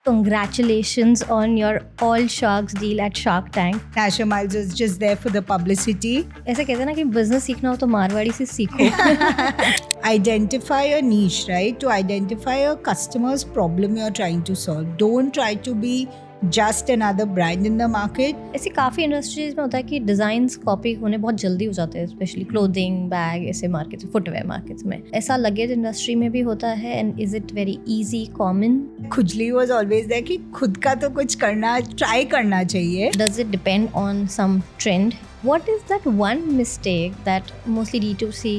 congratulations on your all sharks deal at Shark Tank. Nasha Miles was just there for the publicity. ऐसे कहते हैं ना कि business सीखना हो तो मारवाड़ी से सीखो. Identify a niche, right? To identify a customer's problem you're trying to solve. Don't try to be just another brand in the market. ऐसी काफ़ी इंडस्ट्रीज में होता है कि डिज़ाइंस कॉपी होने बहुत जल्दी हो जाते हैं, स्पेशली क्लोथिंग, बैग, ऐसे मार्केट्स, फुटवेयर मार्केट्स में. ऐसा लगेज इंडस्ट्री में भी होता है. And is it very easy, common? खुजली was always there कि खुद का तो कुछ करना, ट्राई करना चाहिए. Does it depend on some trend? What is that one mistake that mostly D2C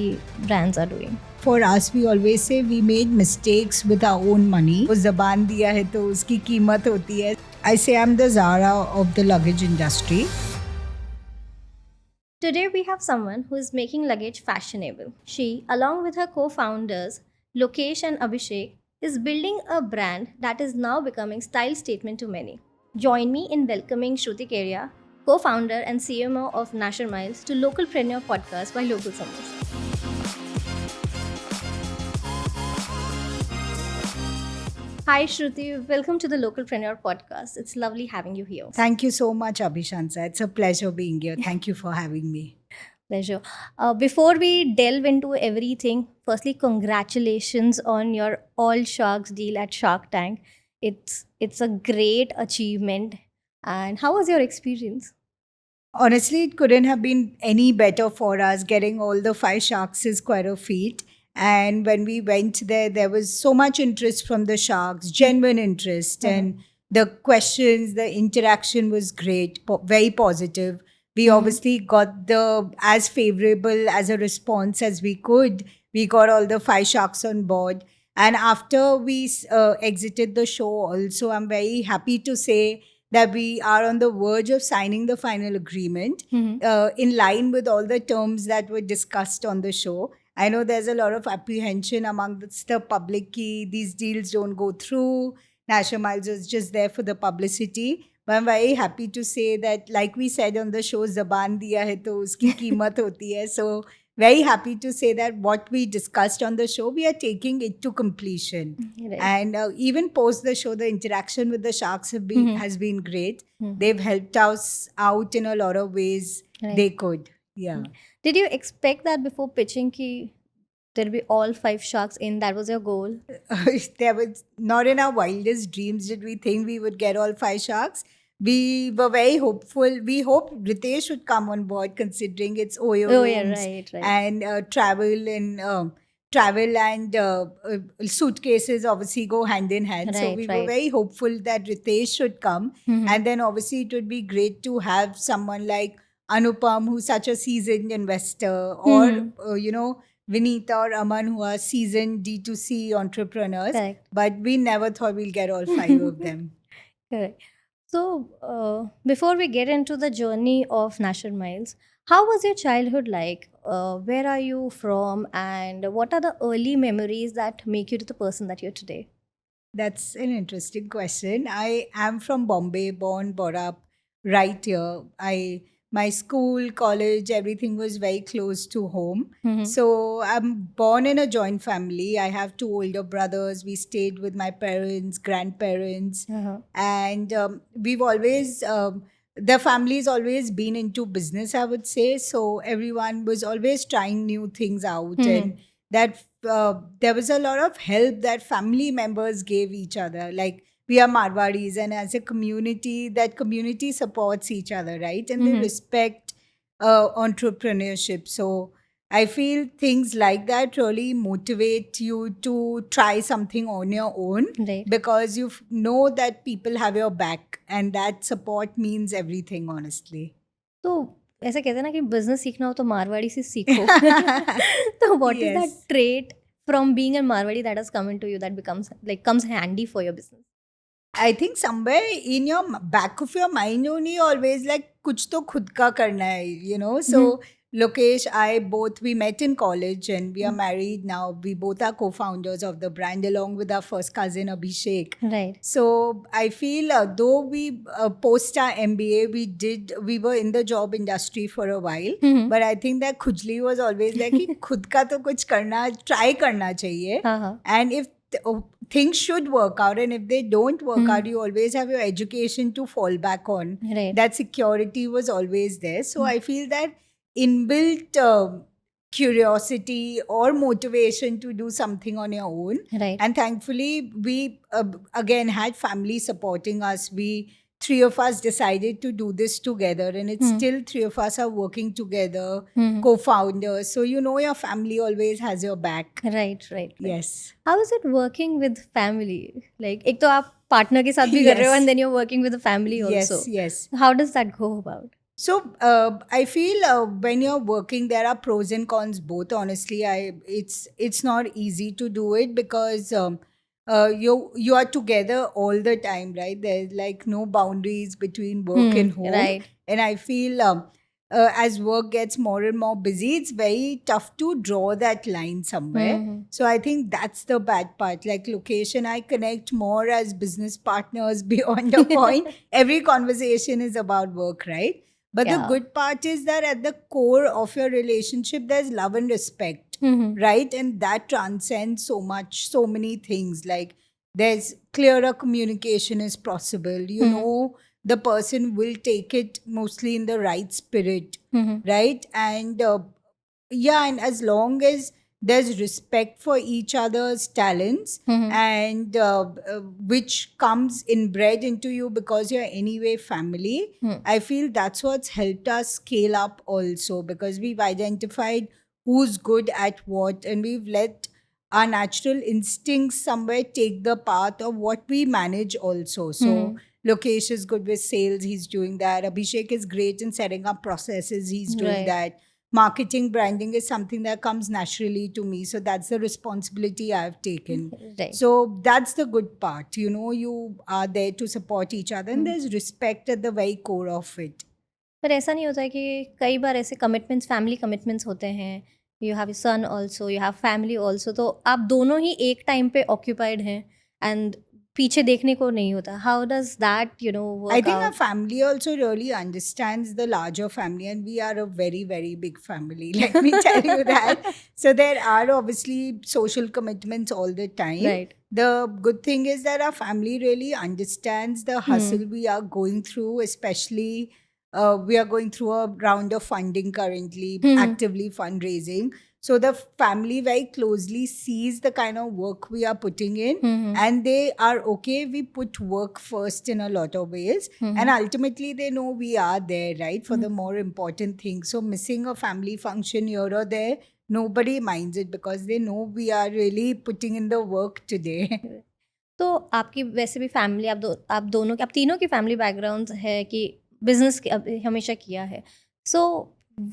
brands are doing? For us, we always say we made mistakes with our own money. वो ज़बान दिया है तो उसकी कीमत होती है. I say I'm the Zara of the luggage industry. Today we have someone who is making luggage fashionable. She, along with her co-founders Lokesh and Abhishek, is building a brand that is now becoming style statement to many. Join me in welcoming Shruti Keria, co-founder and CMO of Nasher Miles, to Localpreneur Podcast by Local Summers. Hi Shruti, welcome to the Localpreneur Podcast. It's lovely having you here. Thank you so much, Abhishansa. It's a pleasure being here. Thank you for having me. Pleasure. Before we delve into everything, firstly, congratulations on your all sharks deal at Shark Tank. It's a great achievement. And how was your experience? Honestly, it couldn't have been any better for us. Getting all the 5 sharks is quite a feat. And when we went there was so much interest from the sharks, genuine interest. And the questions, the interaction was great, very positive. We obviously got as favorable as a response as we could. We got all the 5 sharks on board. And after we exited the show also, I'm very happy to say that we are on the verge of signing the final agreement in line with all the terms that were discussed on the show. I know there's a lot of apprehension amongst the public ki these deals don't go through. Nasha Miles was just there for the publicity. But I'm very happy to say that, like we said on the show, Zaban diya hai to uski कीमत होती है. So very happy to say that what we discussed on the show, we are taking it to completion. Right. And even post the show, the interaction with the sharks has been great. They've helped us out in a lot of ways they could. Yeah. Did you expect that before pitching ki there'll be all 5 sharks in? That was your goal? There was not in our wildest dreams did we think we would get all 5 sharks. We were very hopeful. We hoped Ritesh would come on board, considering it's Oyo rooms right. and travel and suitcases obviously go hand in hand. So we were very hopeful that Ritesh should come. And then obviously it would be great to have someone like Anupam, who's such a seasoned investor, or Vinita or Aman, who are seasoned D2C entrepreneurs. Correct. But we never thought we'll get all 5 of them. Correct. So, before we get into the journey of Nasher Miles, how was your childhood like? Where are you from? And what are the early memories that make you to the person that you're today? That's an interesting question. I am from Bombay, born, brought up right here. My school, college, everything was very close to home. So I'm born in a joint family. I have 2 older brothers. We stayed with my parents, grandparents. And we've always, the family's always been into business, I would say. So everyone was always trying new things out. And that there was a lot of help that family members gave each other. Like, we are Marwadis, and as a community, that community supports each other, right? And they respect entrepreneurship. So I feel things like that really motivate you to try something on your own, because you know that people have your back, and that support means everything, honestly. So, ऐसा कहते हैं ना कि business सीखना हो तो मारवाड़ी से सीखो. So what is that trait from being a Marwadi that has come into you that comes handy for your business? I think somewhere in your back of your mind only always like कुछ तो खुद का करना है, So Lokesh, we met in college and we are married now. We both are co-founders of the brand along with our first cousin Abhishek. Right. So I feel though we post our MBA, we were in the job industry for a while. But I think that khujli was always like कि खुद का तो कुछ करना, try करना चाहिए. And if things should work out, and if they don't work Hmm. out, you always have your education to fall back on. Right. That security was always there. So Hmm. I feel that inbuilt curiosity or motivation to do something on your own. Right. And thankfully, we again had family supporting us. We three of us decided to do this together, and it's Hmm. still three of us are working together, Hmm. co-founders. So you know your family always has your back. Right. Yes. How is it working with family? Like, एक तो आप partner के साथ भी कर रहे हो Yes. and then you're working with the family also. Yes. How does that go about? So I feel when you're working, there are pros and cons both. Honestly, it's not easy to do it because you are together all the time, right? There's like no boundaries between work and home, Right. and I feel as work gets more and more busy, it's very tough to draw that line somewhere. Hmm. So I think that's the bad part. Like location, I connect more as business partners beyond a point. Every conversation is about work, right? But the Yeah. good part is that at the core of your relationship, there's love and respect, Hmm. right? And that transcends so much, so many things. Like there's clearer communication is possible. You Hmm. know, the person will take it mostly in the right spirit, Hmm. right? And yeah, and as long as there's respect for each other's talents, Hmm. and which comes inbred into you because you're anyway family. Hmm. I feel that's what's helped us scale up also, because we've identified who's good at what, and we've let our natural instincts somewhere take the path of what we manage also. So Lokesh is good with sales, he's doing that. Abhishek is great in setting up processes, he's doing Right. that. Marketing, branding is something that comes naturally to me. So that's the responsibility I've taken. Right. So that's the good part. You know, you are there to support each other, and there's respect at the very core of it. पर ऐसा नहीं होता है कि कई बार ऐसे commitments family commitments होते हैं, you have son also, you have family also, तो आप दोनों ही एक टाइम पे ऑक्यूपाइड हैं एंड पीछे देखने को नहीं होता. How does that I work think our out? family also really understands the larger family, and we are a very, very big family. Let me tell you that. So there are obviously social commitments all the time. Right. The good thing is that our family really understands the hustle we are going through, especially we are going through a round of funding currently, actively fundraising. So the family very closely sees the kind of work we are putting in, and they are okay. We put work first in a lot of ways, and ultimately they know we are there, right, for the more important things. So missing a family function here or there, nobody minds it because they know we are really putting in the work today. तो आपकी वैसे भी family आप दोनों की, आप तीनों की फैमिली बैकग्राउंड है कि बिजनेस हमेशा किया है. सो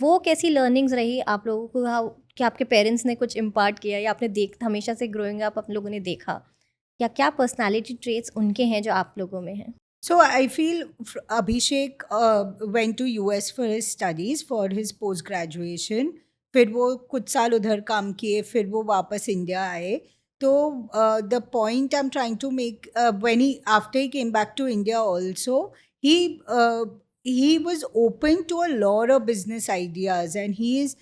वो कैसी लर्निंग्स रही आप लोगों को? कि आपके पेरेंट्स ने कुछ इम्पार्ट किया या आपने हमेशा से ग्रोइंग अप आप लोगों ने देखा, या क्या पर्सनालिटी ट्रेट्स उनके हैं जो आप लोगों में हैं? So I feel Abhishek went to US for his studies, for his post graduation. फिर वो कुछ साल उधर काम किए, फिर वो वापस इंडिया आए. तो the point I'm trying to make, when after he came back to India also, he was open to a lot of business ideas, and he's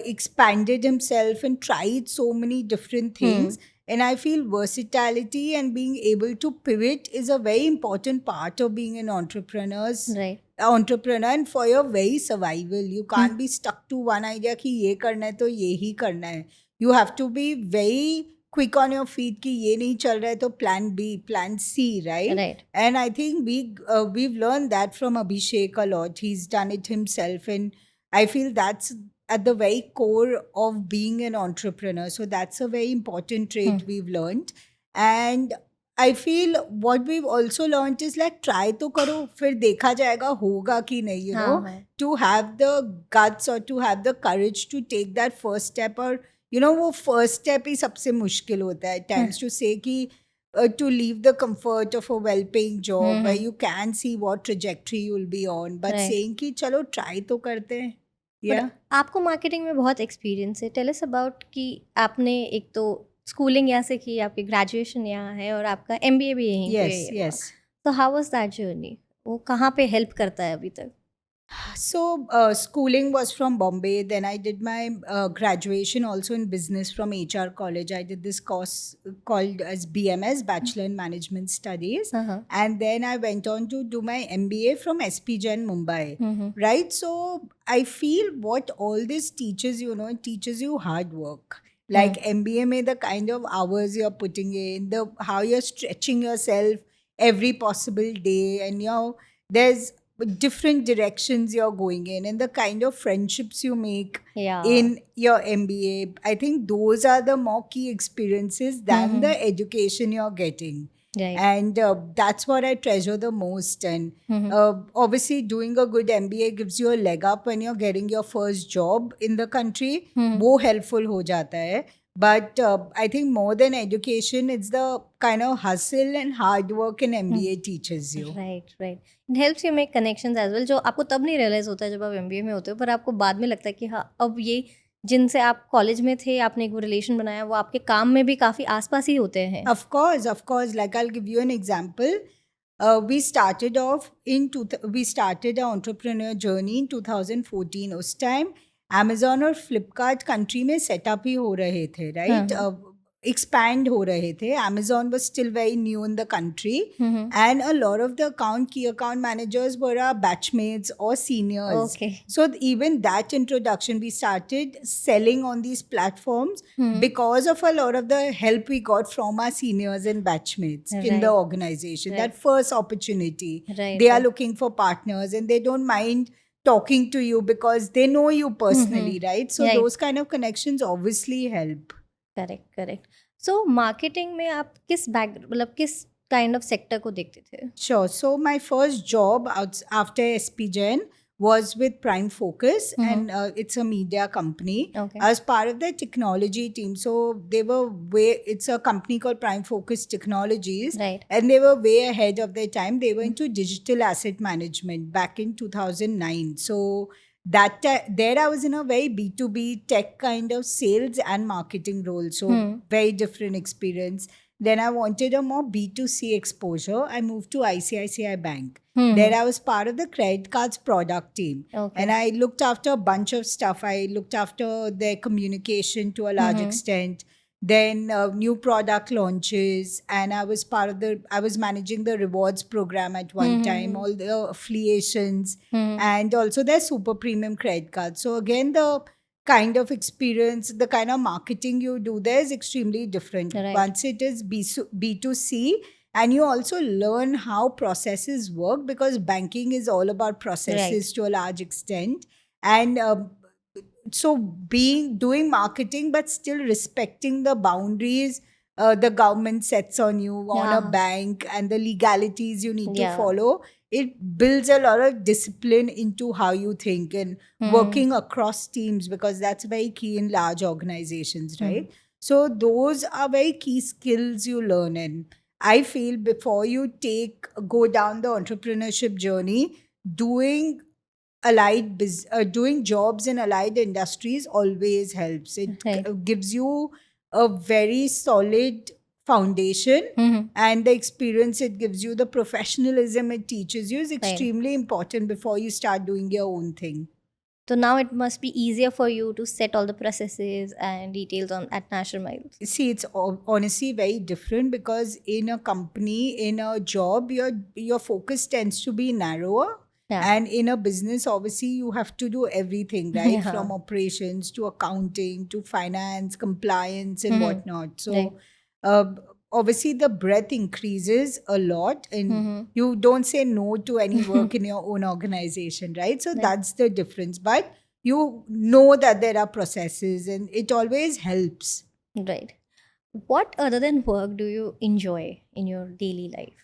expanded himself and tried so many different things. And I feel versatility and being able to pivot is a very important part of being an Right. entrepreneur, and for your very survival. You can't be stuck to one idea कि ये करना है तो ये ही करना है. You have to be very quick on your feet कि ये नहीं चल रहा है तो plan B, plan C, right? Right. And I think we've learned that from Abhishek a lot. He's done it himself, and I feel that's at the very core of being an entrepreneur. So that's a very important trait we've learned. And I feel what we've also learned is like try तो करो, फिर देखा जाएगा होगा कि नहीं, you know, to have the guts or to have the courage to take that first step. और you know वो first step ही सबसे मुश्किल होता है at times, to say कि to leave the comfort of a well-paying job where you can see what trajectory you'll be on, but Right. saying कि चलो try तो करते हैं. Yeah. आपको मार्केटिंग में बहुत एक्सपीरियंस है. टेल अस अबाउट कि आपने एक तो स्कूलिंग यहाँ से की, आपकी ग्रेजुएशन यहाँ है और आपका MBA भी यहीं पे Yes, हुआ. yes. तो हाउ वाज दैट जर्नी? वो कहाँ पे हेल्प करता है अभी तक? So, schooling was from Bombay. Then I did my graduation also in business from HR College. I did this course called as BMS, Bachelor in Management Studies. Uh-huh. And then I went on to do my MBA from SP Jain, Mumbai. Mm-hmm. Right? So, I feel what all this teaches you, it teaches you hard work. Like MBA में the kind of hours you're putting in, the how you're stretching yourself every possible day, and there's different directions you're going in, and the kind of friendships you make Yeah. in your MBA. I think those are the more key experiences than the education you're getting. Right. And that's what I treasure the most. And obviously, doing a good MBA gives you a leg up when you're getting your first job in the country. वो helpful हो जाता है. But I think more than education, it's the kind of hustle and hard work an MBA teaches you. Right right it helps you make connections as well, जो आपको तब नहीं realise होता है जब आप एमबीए में होते हो, पर आपको बाद में लगता है कि हाँ अब ये जिनसे आप कॉलेज में थे आपने एक वो रिलेशन बनाया वो आपके काम में भी काफ़ी आसपास ही होते हैं. Of course. Like I'll give you an example. We started our entrepreneur journey in 2014. उस time Amazon और Flipkart country में setup ही हो रहे थे, right? Expand हो रहे थे. Amazon was still very new in the country, and a lot of the key account managers were our batchmates or seniors. Okay. So even that introduction, we started selling on these platforms because of a lot of the help we got from our seniors and batchmates in Right. the organization. Right. That first opportunity, Right, they are right. looking for partners, and they don't mind talking to you because they know you personally, right? So Right. those kind of connections obviously help. Correct. So marketing में आप किस मतलब किस kind of sector को देखते थे? Sure. So my first job after SP Jain was with Prime Focus, and it's a media company. Okay. I was part of their technology team. So it's a company called Prime Focus Technologies. Right. And they were way ahead of their time. They were into digital asset management back in 2009. So there I was in a very B2B tech kind of sales and marketing role. So very different experience. Then I wanted a more B2C exposure. I moved to ICICI Bank. There I was part of the credit cards product team. Okay. And I looked after a bunch of stuff. I looked after their communication to a large extent. Then new product launches. And I was I was managing the rewards program at one time, all the affiliations, and also their super premium credit cards. So again, the kind of experience, the kind of marketing you do there is extremely different. Right. Once it is B2C, and you also learn how processes work, because banking is all about processes to a large extent. And so doing marketing, but still respecting the boundaries the government sets on you on a bank, and the legalities you need to follow. It builds a lot of discipline into how you think, and working across teams, because that's very key in large organizations, right? So those are very key skills you learn. And I feel before you go down the entrepreneurship journey, doing doing jobs in allied industries always helps. It gives you a very solid foundation, and the experience it gives you, the professionalism it teaches you, is extremely important before you start doing your own thing. So now it must be easier for you to set all the processes and details at National Miles. See, it's honestly very different, because in a company, in a job, your focus tends to be narrower. Yeah. And in a business, obviously, you have to do everything, right? From operations to accounting to finance, compliance, and whatnot. So obviously, the breadth increases a lot, and you don't say no to any work in your own organization, right? So that's the difference. But you know that there are processes, and it always helps. Right. What other than work do you enjoy in your daily life?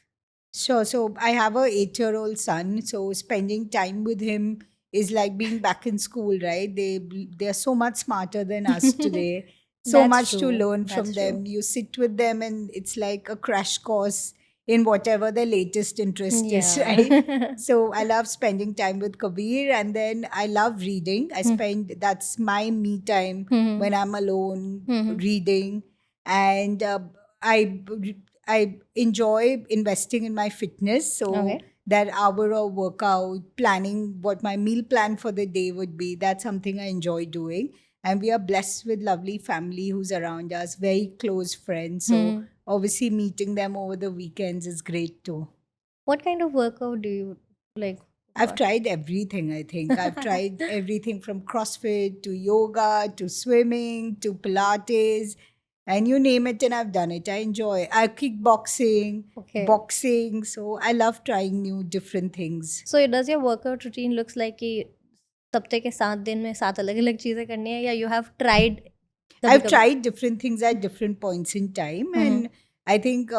Sure. So I have a 8-year-old son. So spending time with him is like being back in school, right? They're so much smarter than us today. So That's much true. to learn That's from them. true. You sit with them, and it's like a crash course in whatever their latest interest is, right? So I love spending time with Kabir, and then I love reading. That's my me time when I'm alone reading. And I enjoy investing in my fitness. So that hour of workout, planning what my meal plan for the day would be. That's something I enjoy doing. And we are blessed with lovely family who's around us, very close friends. So Hmm. obviously meeting them over the weekends is great too. What kind of workout do you like? I've tried everything, I think. I've tried everything from CrossFit to yoga to swimming to Pilates, and you name it, and I've done it. I enjoy kickboxing, Okay. boxing. So I love trying new different things. So does your workout routine looks like कि हफ्ते के 7 दिन में 7 अलग-अलग चीज़ें करनी है, या you have tried I've कभी-कभी? tried different things at different points in time, and I think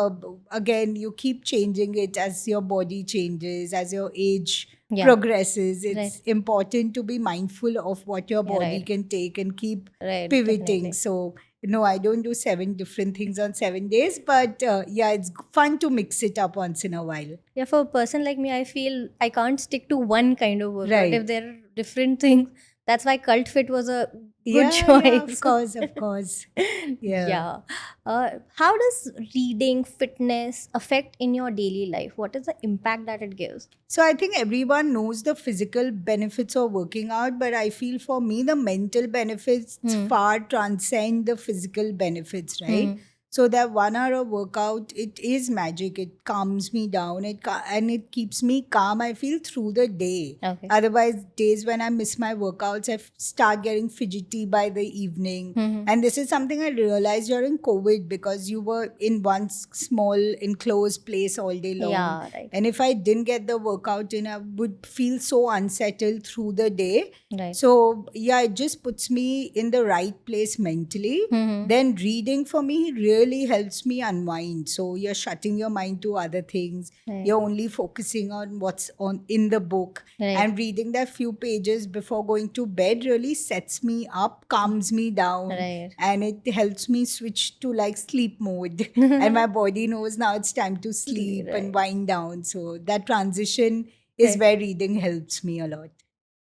again you keep changing it as your body changes, as your age Yeah. progresses. It's Right. important to be mindful of what your Yeah, body right. can take and keep Right, pivoting. definitely. So no, I don't do 7 different things on 7 days, but yeah, it's fun to mix it up once in a while. Yeah, for a person like me, I feel I can't stick to one kind of workout. Right. If there are different things, that's why Cult Fit was a good Yeah, choice. of course, of course. Yeah. Yeah. How does reading fitness affect in your daily life? What is the impact that it gives? So I think everyone knows the physical benefits of working out, but I feel for me the mental benefits far transcend the physical benefits, right? So that 1 hour of workout, it is magic. It calms me down. And it keeps me calm. I feel through the day. Okay. Otherwise, days when I miss my workouts, start getting fidgety by the evening. And this is something I realized during COVID because you were in one small enclosed place all day long. Yeah, right. And if I didn't get the workout in, I would feel so unsettled through the day. Right. So, yeah, it just puts me in the right place mentally. Then reading for me really helps me unwind. So, you're shutting your mind to other things. Right. You're only focusing on what's on in the book. Right. And reading that few pages before going to bed really sets me up, calms me down. Right. And it helps me switch to like sleep mode. And my body knows now it's time to sleep and wind down. So that transition is where reading helps me a lot.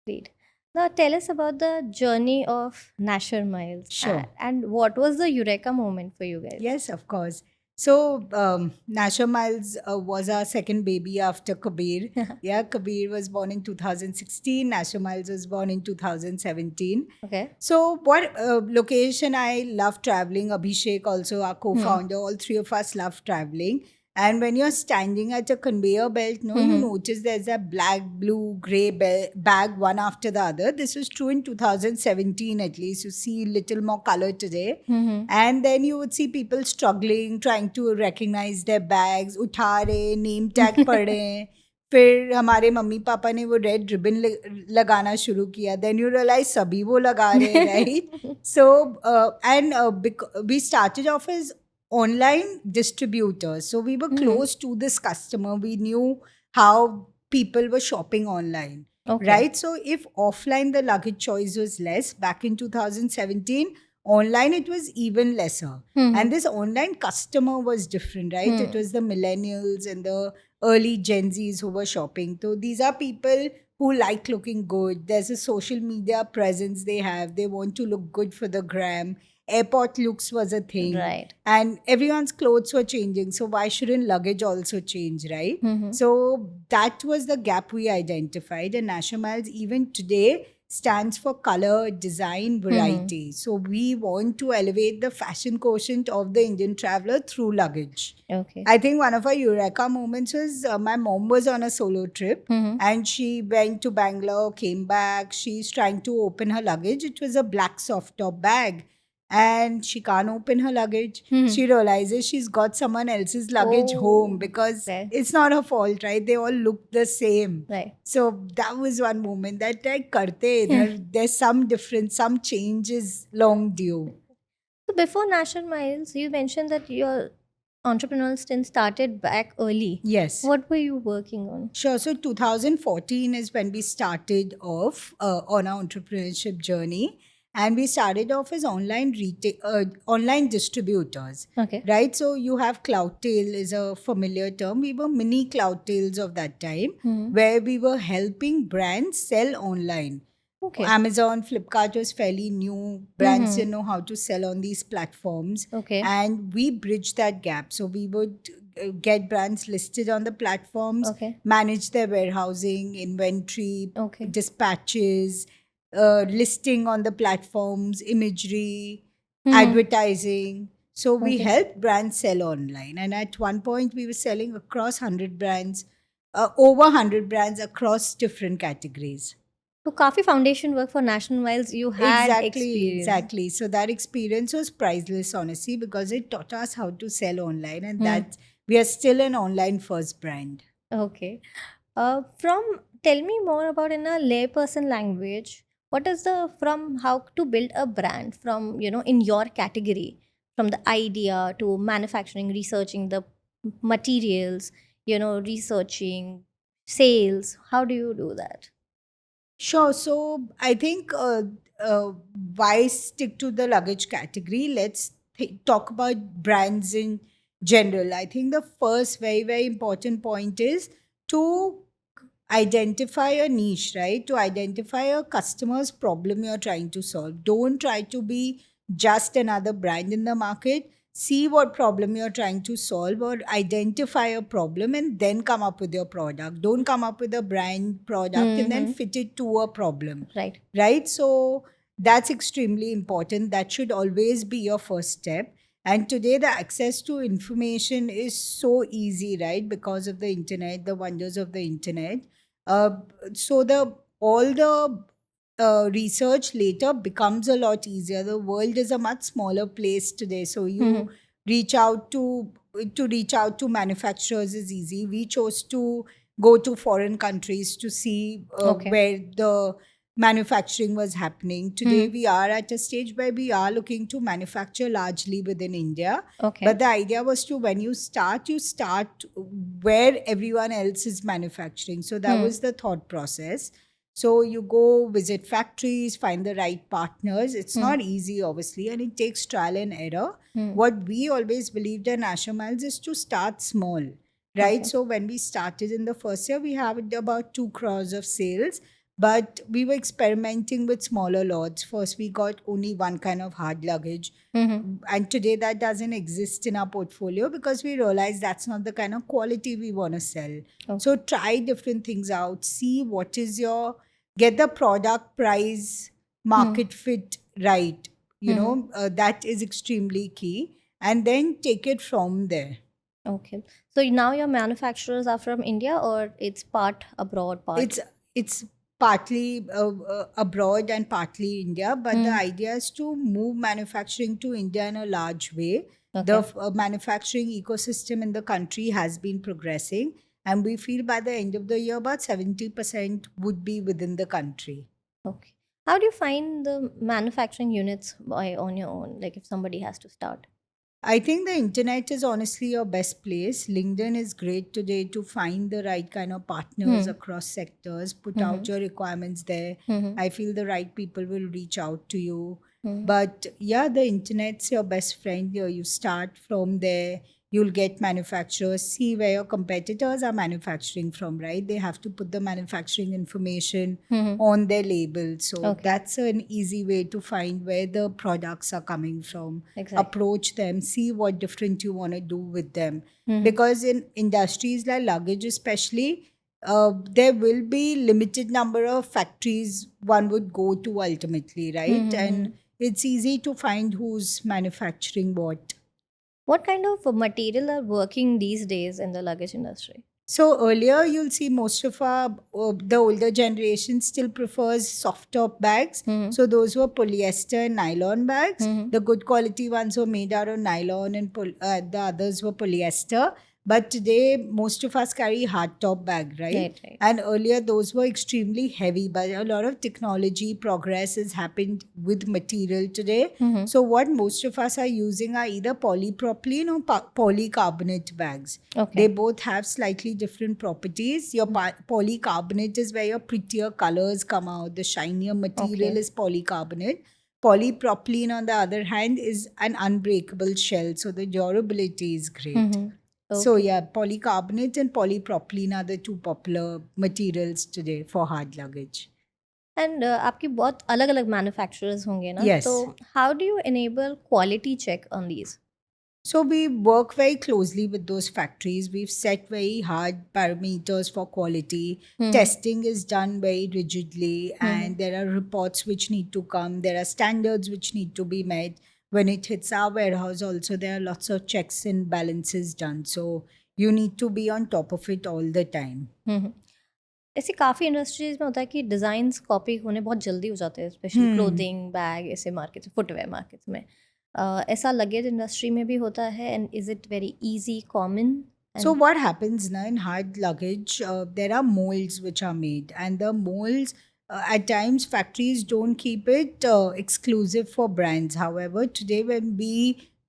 Great. Now tell us about the journey of Nashar Miles. Sure. And what was the eureka moment for you guys? Yes, of course. So, Nasha Miles was our second baby after Kabir. Yeah, Kabir was born in 2016. Nasha Miles was born in 2017. Okay. So, what location I love traveling? Abhishek, also our co-founder, all three of us love traveling. And when you're standing at a conveyor belt, you notice there's a black, blue, gray bag one after the other. This was true in 2017 at least. You see little more color today. And then you would see people struggling, trying to recognize their bags, उठा रहे, name tag पढ़ रहे हैं. फिर हमारे mummy papa ने वो red ribbon लगाना शुरू किया. Then you realize सभी वो लगा रहे हैं, right? So, we started off as online distributors. So we were close to this customer. We knew how people were shopping online. Okay. Right? So if offline the luggage choice was less, back in 2017, online it was even lesser. And this online customer was different, right? It was the millennials and the early Gen Zs who were shopping. So these are people who like looking good. There's a social media presence they have. They want to look good for the gram. Airport looks was a thing. Right. And everyone's clothes were changing. So why shouldn't luggage also change, right? So that was the gap we identified. And Nasha Miles even today stands for color, design, variety. So we want to elevate the fashion quotient of the Indian traveler through luggage. Okay. I think one of our eureka moments was my mom was on a solo trip and she went to Bangalore, came back. She's trying to open her luggage. It was a black soft top bag. And she can't open her luggage. She realizes she's got someone else's luggage home because it's not her fault, right? They all look the same. Right. So that was one moment that like karte, there's some difference, some change is long due. So before Nashar Miles, you mentioned that your entrepreneurial stint started back early. Yes. What were you working on? Sure. So 2014 is when we started off on our entrepreneurship journey. And we started off as online distributors. Okay. Right? So you have Cloudtail is a familiar term. We were mini Cloudtails of that time where we were helping brands sell online. Okay. Amazon, Flipkart was fairly new. Brands didn't know how to sell on these platforms. Okay. And we bridged that gap. So we would get brands listed on the platforms, Okay. manage their warehousing, inventory, Okay. dispatches, listing on the platforms, imagery, Mhm. advertising. So we Okay. helped brands sell online. And at one point, we were selling across 100 brands, over 100 brands across different categories. So काफी foundation work for National Miles you had Exactly, experience. exactly. So that experience was priceless, honestly, because it taught us how to sell online, and Hmm. that we are still an online first brand. Okay. From tell me more about in a layperson language. What is the from how to build a brand from in your category from the idea to manufacturing, researching the materials, researching sales. How do you do that? Sure. So I think uh, why stick to the luggage category? Let's talk about brands in general. I think the first very, very important point is to identify a niche, right? To identify a customer's problem you're trying to solve. Don't try to be just another brand in the market. See what problem you're trying to solve or identify a problem and then come up with your product. Don't come up with a brand product and then Mm-hmm. fit it to a problem, Right. right? So that's extremely important. That should always be your first step. And today, the access to information is so easy, right? Because of the internet, the wonders of the internet. uh, so the all the research later becomes a lot easier. The world is a much smaller place today, so you Mm-hmm. reach out to reach out to manufacturers is easy. We chose to go to foreign countries to see Okay. where the manufacturing was happening. Today, Hmm. we are at a stage where we are looking to manufacture largely within India. Okay. But the idea was to, when you start where everyone else is manufacturing. So that Hmm. was the thought process. So you go visit factories, find the right partners. It's Hmm. not easy, obviously, and it takes trial and error. Hmm. What we always believed at National Miles is to start small, right? Okay. So when we started in the first year, we had about 2 crores of sales, but we were experimenting with smaller lots. First, we got only one kind of hard luggage. Mm-hmm. And today, that doesn't exist in our portfolio because we realized that's not the kind of quality we want to sell. Okay. So, try different things out, see what is get the product price, Hmm. market fit right. Mm-hmm. That is extremely key. And then take it from there. Okay. So now your manufacturers are from India or it's part abroad part? It's partly abroad and partly India, but the Hmm. idea is to move manufacturing to India in a large way. The Okay. manufacturing ecosystem in the country has been progressing, and we feel by the end of the year, about 70% would be within the country. Okay. How do you find the manufacturing units by on your own? Like if somebody has to start. I think the internet is honestly your best place. LinkedIn is great today to find the right kind of partners Hmm. across sectors, put Mm-hmm. out your requirements there. Mm-hmm. I feel the right people will reach out to you. Hmm. But yeah, the internet's your best friend. You start from there. You'll get manufacturers, see where your competitors are manufacturing from, right? They have to put the manufacturing information Mm-hmm. on their label. So Okay. that's an easy way to find where the products are coming from. Exactly. Approach them, see what different you want to do with them. Mm-hmm. Because in industries like luggage, especially, there will be limited number of factories one would go to ultimately, right? Mm-hmm. And it's easy to find who's manufacturing what. What kind of material are working these days in the luggage industry? So earlier, you'll see most of the older generation still prefers soft top bags. Mm-hmm. So those were polyester and nylon bags. Mm-hmm. The good quality ones were made out of nylon, and the others were polyester. But today, most of us carry hard top bag, right? Right, right. And earlier, those were extremely heavy. But a lot of technology progress has happened with material today. Mm-hmm. So what most of us are using are either polypropylene or polycarbonate bags. They Okay. both have slightly different properties. Your polycarbonate is where your prettier colors come out. The shinier material Okay. is polycarbonate. Polypropylene, on the other hand, is an unbreakable shell, so the durability is great. Mm-hmm. So, Okay. yeah, polycarbonate and polypropylene are the two popular materials today for hard luggage. And आपकी बहुत अलग अलग manufacturers होंगे ना, Yes. तो how do you enable quality check on these? So we work very closely with those factories. We've set very hard parameters for quality. Testing is done very rigidly, and there are reports which need to come. There are standards which need to be met. When it hits our warehouse, also there are lots of checks and balances done. So you need to be on top of it all the time. ऐसे काफ़ी industries में होता है कि designs copy होने बहुत जल्दी हो जाते हैं, स्पेशली क्लोथिंग, बैग, ऐसे मार्केट्स, फुटवेयर मार्केट्स में। ऐसा लगेज इंडस्ट्री में भी होता है, and is it very easy, common? So what happens now in hard luggage? There are molds which are made, and the molds at times factories don't keep it exclusive for brands. However, today when we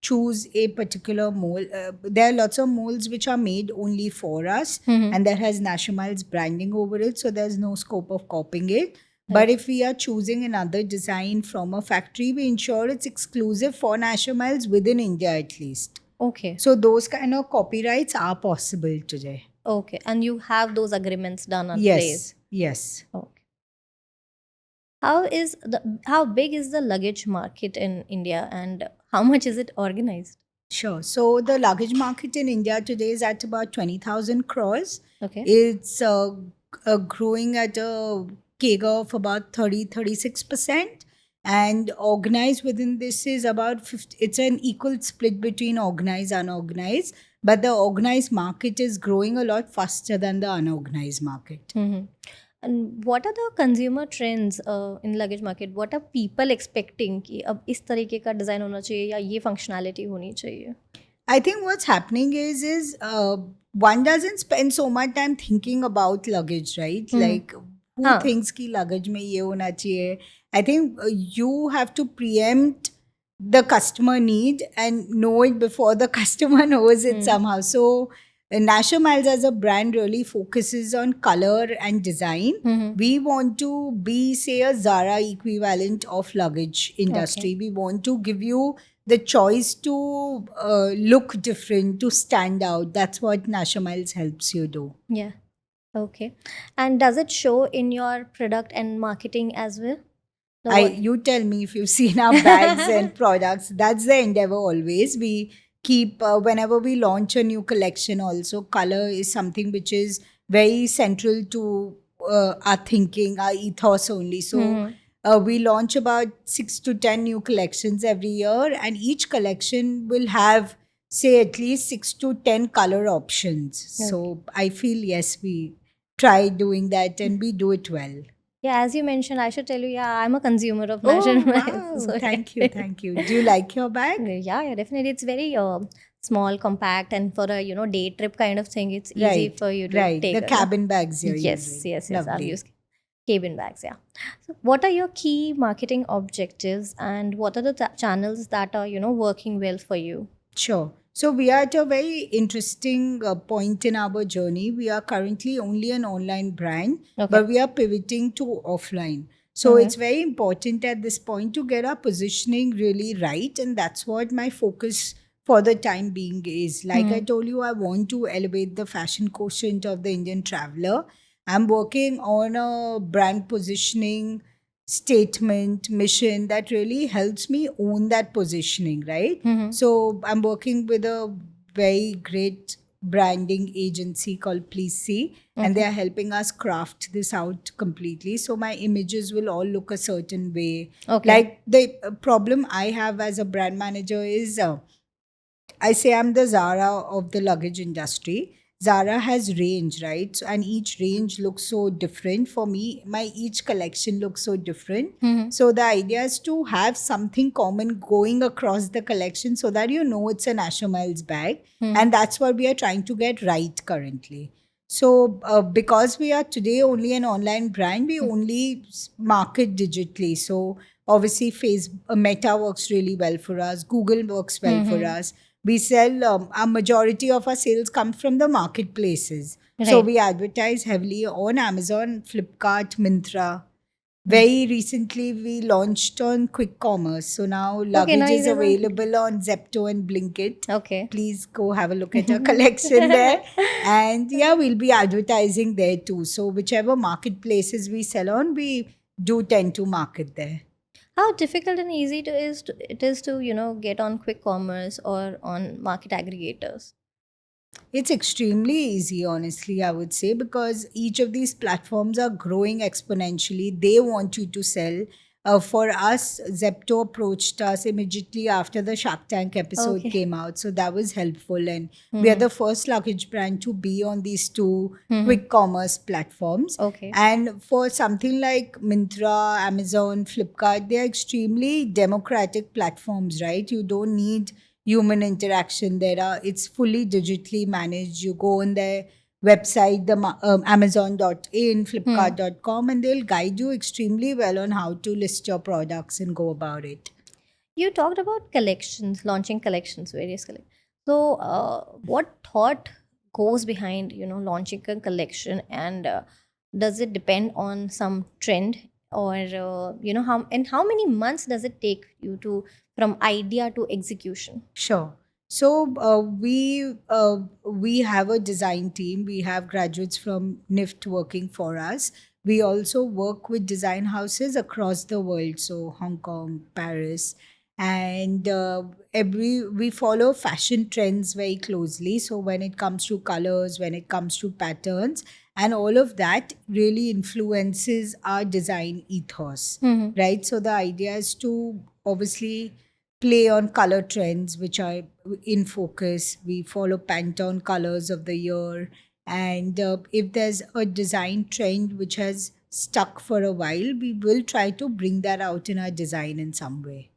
choose a particular mold, there are lots of molds which are made only for us, and that has National's branding over it, so there's no scope of copying it. But if we are choosing another design from a factory, we ensure it's exclusive for Nationals within India at least. Okay. So those kind of copyrights are possible today. Okay, and you have those agreements done on place. Yes. Okay. How big is the luggage market in India, and how much is it organized? Sure. So the luggage market in India today is at about 20,000 crores. Okay. It's growing at a CAGR of about 36%. And organized within this is about 50, it's an equal split between organized and unorganized. But the organized market is growing a lot faster than the unorganized market. And what are the consumer trends in luggage market? What are people expecting कि अब इस तरीके का design होना चाहिए या ये functionality होनी चाहिए? I think what's happening is one doesn't spend so much time thinking about luggage, right? Like who thinks कि luggage में ये होना चाहिए? I think you have to preempt the customer need and know it before the customer knows it somehow. So Nationals as a brand really focuses on color and design. We want to be, say, a Zara equivalent of luggage industry. We want to give you the choice to look different, to stand out. That's what Nationals helps you do. Yeah. Okay. And does it show in your product and marketing as well? You tell me if you've seen our bags and products. That's the endeavor always. We keep, whenever we launch a new collection also, color is something which is very central to our thinking, our ethos only. So we launch about 6 to 10 new collections every year, and each collection will have, say, at least 6 to 10 color options. So I feel, yes, we try doing that and we do it well. Yeah, as you mentioned, I should tell you, yeah, I'm a consumer of Oh, Nationals. wow. So, Thank you. Do you like your bag? Yeah, definitely. It's very small, compact, and for a day trip kind of thing, it's easy for you to take. The cabin bags you're Yes, using. yes. I'll Lovely. use cabin bags, yeah. So what are your key marketing objectives, and what are the channels that are, working well for you? Sure. So we are at a very interesting point in our journey. We are currently only an online brand, but we are pivoting to offline. So it's very important at this point to get our positioning really right. And that's what my focus for the time being is. Like I told you, I want to elevate the fashion quotient of the Indian traveler. I'm working on a brand positioning statement, mission that really helps me own that positioning, right? So I'm working with a very great branding agency called Please See, and they are helping us craft this out completely. So my images will all look a certain way. Like the problem I have as a brand manager is I say I'm the Zara of the luggage industry. Zara has range, right? So, and each range looks so different. For me, my each collection looks so different. So the idea is to have something common going across the collection so that you know it's a Nationals bag. And that's what we are trying to get right currently. So because we are today only an online brand, we only market digitally. So obviously Meta works really well for us. Google works well for us. We sell, a majority of our sales come from the marketplaces. So we advertise heavily on Amazon, Flipkart, Myntra. Very recently, we launched on Quick Commerce. So now luggage is available on Zepto and Blinkit. Okay. Please go have a look at our collection there. And yeah, we'll be advertising there too. So whichever marketplaces we sell on, we do tend to market there. How difficult and easy it is to get on quick commerce or on market aggregators? It's extremely easy, honestly, I would say, because each of these platforms are growing exponentially. They want you to sell. For us, Zepto approached us immediately after the Shark Tank episode Okay. came out. So that was helpful. And we are Mhm. the first luggage brand to be on these two Mhm. quick commerce platforms. Okay. And for something like Myntra, Amazon, Flipkart, they are extremely democratic platforms, right? You don't need human interaction. It's fully digitally managed. You go on their website, amazon.in, flipkart.com, and they'll guide you extremely well on how to list your products and go about it. You talked about collections, launching collections, various collections. So, what thought goes behind launching a collection, and does it depend on some trend, or how many months does it take you to from idea to execution? Sure. So we have a design team. We have graduates from NIFT working for us. We also work with design houses across the world, so Hong Kong, Paris, and every we follow fashion trends very closely. So when it comes to colors, when it comes to patterns, and all of that really influences our design ethos, Mm-hmm. right? So the idea is to obviously play on color trends which are in focus. We follow Pantone colors of the year. And if there's a design trend which has stuck for a while, we will try to bring that out in our design in some way.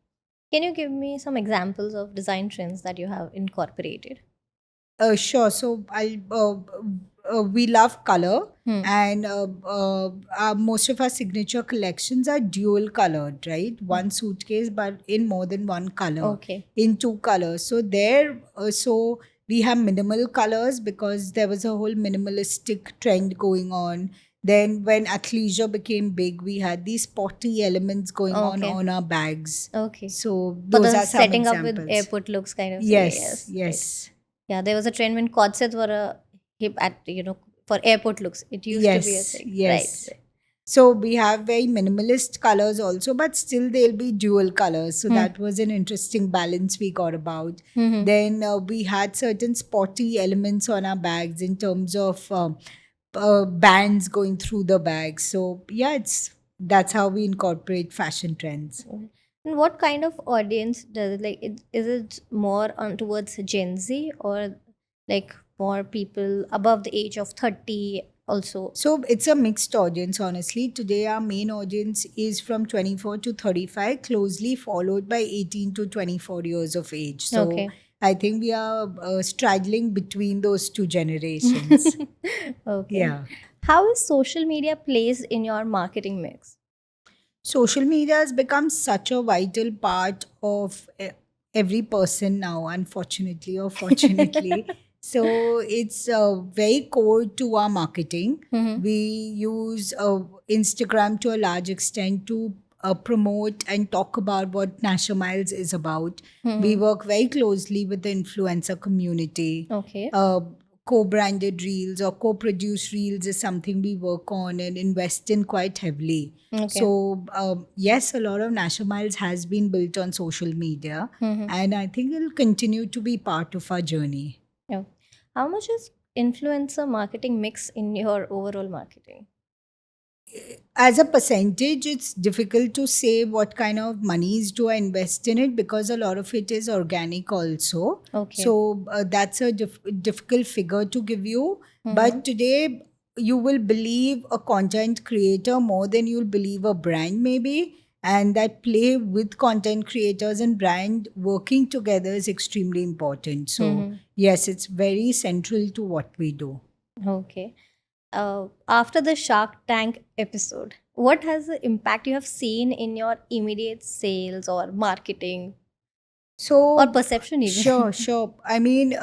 Can you give me some examples of design trends that you have incorporated? Sure. So we love color, Hmm. and most of our signature collections are dual colored, right? One suitcase, but in more than one color, Okay. in two colors. So we have minimal colors because there was a whole minimalistic trend going on. Then when athleisure became big, we had these spotty elements going Okay. on our bags. Okay. So For those the are some setting up with examples. airport looks kind of. Yes, Yes. Right. yes. Yeah, there was a trend when cord sets were a hip at for airport looks. It used to be a Yes, thing. yes. Right. So we have very minimalist colors also, but still they'll be dual colors. So Hmm. that was an interesting balance we got about. Mm-hmm. Then we had certain spotty elements on our bags in terms of bands going through the bag. So yeah, that's how we incorporate fashion trends. And what kind of audience does it like? Is it more on towards Gen Z, or like more people above the age of 30 also? So it's a mixed audience, honestly. Today, our main audience is from 24 to 35, closely followed by 18 to 24 years of age. So Okay. I think we are straddling between those two generations. Okay. Yeah. How is social media placed in your marketing mix? Social media has become such a vital part of every person now, unfortunately or fortunately. So it's very core to our marketing. Mm-hmm. We use Instagram to a large extent to promote and talk about what National Miles is about. We work very closely with the influencer community. Okay. Co-branded reels or co-produced reels is something we work on and invest in quite heavily. Okay. So yes, a lot of National Miles has been built on social media, Mm-hmm. and I think it'll continue to be part of our journey. Yeah. How much is influencer marketing mix in your overall marketing? As a percentage, it's difficult to say what kind of monies do I invest in it because a lot of it is organic also. Okay. So that's a difficult figure to give you. Mhm. But today, you will believe a content creator more than you'll believe a brand, maybe. And that play with content creators and brand working together is extremely important. So, Mhm. yes, it's very central to what we do. Okay. After the Shark Tank episode, what has the impact you have seen in your immediate sales or marketing So, or perception even? sure. I mean,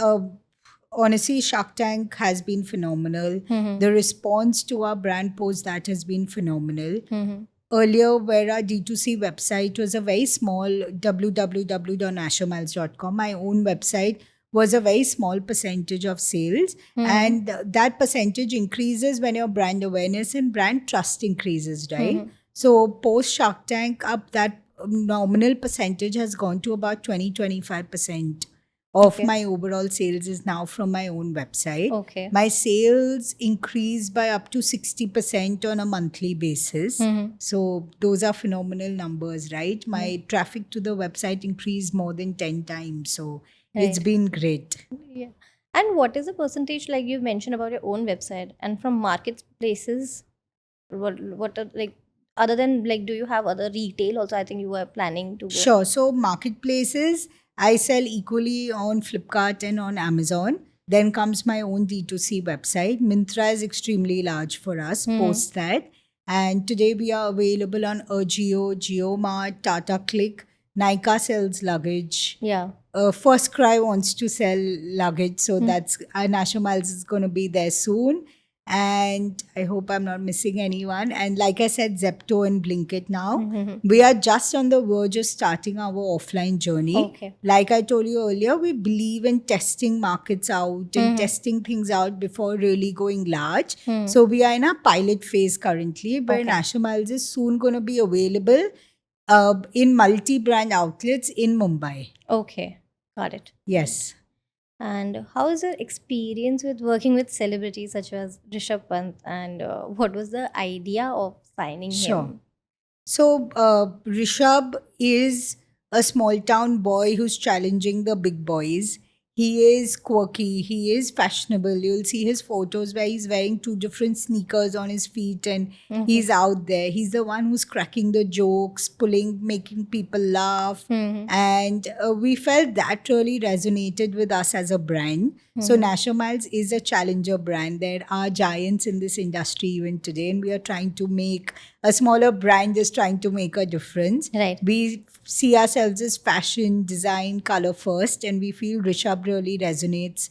honestly, Shark Tank has been phenomenal. Mhm. The response to our brand post that has been phenomenal. Mhm. Earlier, where our D2C website was a very small www.nationalmiles.com, my own website was a very small percentage of sales. Mhm. And that percentage increases when your brand awareness and brand trust increases, right? Mhm. So post Shark Tank up, that nominal percentage has gone to about 20-25% of Okay. my overall sales is now from my own website. Okay. My sales increased by up to 60% on a monthly basis. Mm-hmm. So those are phenomenal numbers, right? My traffic to the website increased more than 10 times. So it's Right. been great. Yeah. And what is the percentage, like you mentioned, about your own website and from marketplaces? What are, like, other than, like, do you have other retail also? I think you were planning to go. Sure. So marketplaces, I sell equally on Flipkart and on Amazon. Then comes my own D2C website. Myntra is extremely large for us, post that. And today we are available on Agio, JioMart, Tata Click. Nykaa sells luggage. Yeah. First Cry wants to sell luggage, so that's National Miles is going to be there soon. And I hope I'm not missing anyone. And like I said, Zepto and Blinkit now. We are just on the verge of starting our offline journey. Okay. Like I told you earlier, we believe in testing markets out and testing things out before really going large. So we are in a pilot phase currently, where Okay. National Miles is soon going to be available in multi-brand outlets in Mumbai. Okay. Got it. Yes. And how is your experience with working with celebrities such as Rishabh Pant? And what was the idea of signing Sure. him? So, Rishabh is a small town boy who's challenging the big boys. He is quirky, he is fashionable. You'll see his photos where he's wearing two different sneakers on his feet and he's out there. He's the one who's cracking the jokes, making people laugh. And we felt that really resonated with us as a brand. So, National Miles is a challenger brand. There are giants in this industry even today, and we are trying to make a smaller brand is trying to make a difference. Right. We see ourselves as fashion, design, color first, and we feel Rishabh really resonates,